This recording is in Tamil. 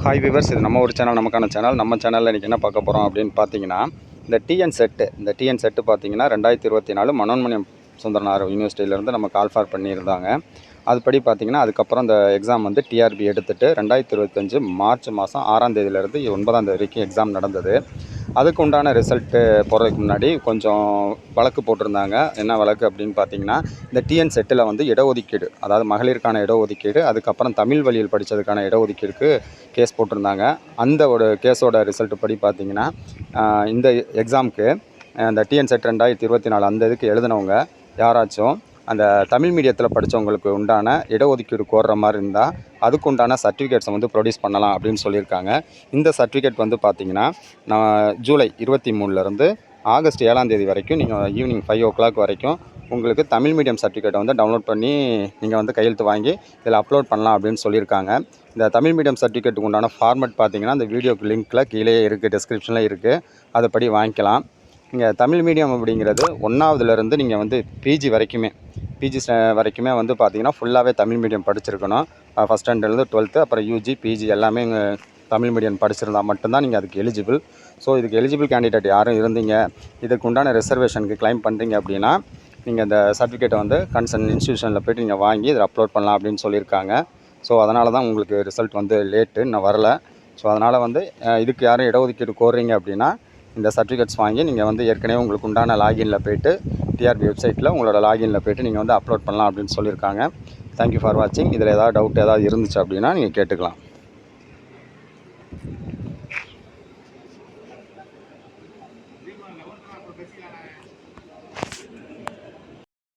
ஹாய் விவர்ஸ், இது நம்ம ஒரு சேனல், நமக்கான சேனல். நம்ம சேனலில் இன்றைக்கி என்ன பார்க்க போகிறோம் அப்படின்னு பார்த்தீங்கன்னா, இந்த டிஎன் செட்டு பார்த்தீங்கன்னா 2024 மனோன்மணியம் சுந்தரனார் யூனிவர்சிட்டியிலேருந்து நம்ம கால்ஃபார் பண்ணியிருந்தாங்க. அதுபடி பார்த்தீங்கன்னா அதுக்கப்புறம் இந்த எக்ஸாம் வந்து டிஆர்பி எடுத்துகிட்டு 2025 மார்ச் மாதம் 6ஆம் தேதியிலேருந்து 9ஆம் தேதி வரைக்கும் எக்ஸாம் நடந்தது. அதுக்கு உண்டான ரிசல்ட்டு போகிறதுக்கு முன்னாடி கொஞ்சம் வழக்கு போட்டிருந்தாங்க. என்ன வழக்கு அப்படின்னு பார்த்தீங்கன்னா, இந்த டிஎன் செட்டில் வந்து இடஒதுக்கீடு, அதாவது மகளிருக்கான இடஒதுக்கீடு, அதுக்கப்புறம் தமிழ் வழியில் படித்ததுக்கான இடஒதுக்கீடுக்கு கேஸ் போட்டிருந்தாங்க. அந்த ஒரு கேஸோட ரிசல்ட்டு படி பார்த்தீங்கன்னா, இந்த எக்ஸாமுக்கு அந்த டிஎன் செட் 2024 அந்த இதுக்கு எழுதினவங்க யாராச்சும் அந்த தமிழ் மீடியத்தில் படித்தவங்களுக்கு உண்டான இடஒதுக்கீடு கோர்ற மாதிரி இருந்தால் அதுக்கு உண்டான சர்டிஃபிகேட்ஸை வந்து ப்ரொடியூஸ் பண்ணலாம் அப்படின்னு சொல்லியிருக்காங்க. இந்த சர்டிஃபிகேட் வந்து பார்த்திங்கன்னா ஜூலை 23லேருந்து ஆகஸ்ட் 7ஆம் தேதி வரைக்கும் நீங்கள் ஈவினிங் 5 o'clock வரைக்கும் உங்களுக்கு தமிழ் மீடியம் சர்டிஃபிகேட்டை வந்து டவுன்லோட் பண்ணி நீங்கள் வந்து கையெழுத்து வாங்கி இதில் அப்லோட் பண்ணலாம் அப்படின்னு சொல்லியிருக்காங்க. இந்த தமிழ் மீடியம் சர்டிஃபிகேட்டுக்கு உண்டான ஃபார்மெட் பார்த்திங்கன்னா இந்த வீடியோக்கு லிங்க்கில் கீழே இருக்குது, டிஸ்கிரிப்ஷனில் இருக்குது, அதுபடி வாங்கிக்கலாம். இங்கே தமிழ் மீடியம் அப்படிங்கிறது 1ஆவதுலேருந்து நீங்கள் வந்து பிஜி வரைக்குமே வந்து பார்த்திங்கன்னா ஃபுல்லாகவே தமிழ் மீடியம் படிச்சிருக்கணும். ஃபஸ்ட் ஸ்டாண்டர்ட்லேருந்து 12th அப்புறம் யூஜி பிஜி எல்லாமே தமிழ் மீடியம் படிச்சிருந்தால் மட்டும்தான் நீங்கள் அதுக்கு எலிஜிபிள். ஸோ இதுக்கு எலிஜிபிள் கேண்டிடேட் யாரும் இருந்தீங்க, இதுக்கு உண்டான ரிசர்வேஷனுக்கு கிளைம் பண்ணுறீங்க அப்படின்னா நீங்கள் இந்த சர்டிஃபிகேட்டை வந்து கன்சர்ன் இன்ஸ்டியூஷனில் போய்ட்டு நீங்கள் வாங்கி இதில் அப்லோட் பண்ணலாம் அப்படின்னு சொல்லியிருக்காங்க. ஸோ அதனால தான் உங்களுக்கு ரிசல்ட் வந்து லேட்டு, இன்னும் வரல. ஸோ அதனால் வந்து இதுக்கு யாரும் இடஒதுக்கீடு கோர்றீங்க அப்படின்னா இந்த சர்டிஃபிகேட்ஸ் வாங்கி நீங்கள் வந்து ஏற்கனவே உங்களுக்கு உண்டான லாகினில் போய்ட்டு டிஆர்பி வெப்சைட்டில் உங்களோட லாகினில் போய்ட்டு நீங்கள் வந்து அப்லோட் பண்ணலாம் அப்படின்னு சொல்லியிருக்காங்க. தேங்க்யூ ஃபார் வாட்சிங். இதில் ஏதாவது டவுட் ஏதாவது இருந்துச்சு அப்படின்னா நீங்கள் கேட்டுக்கலாம்.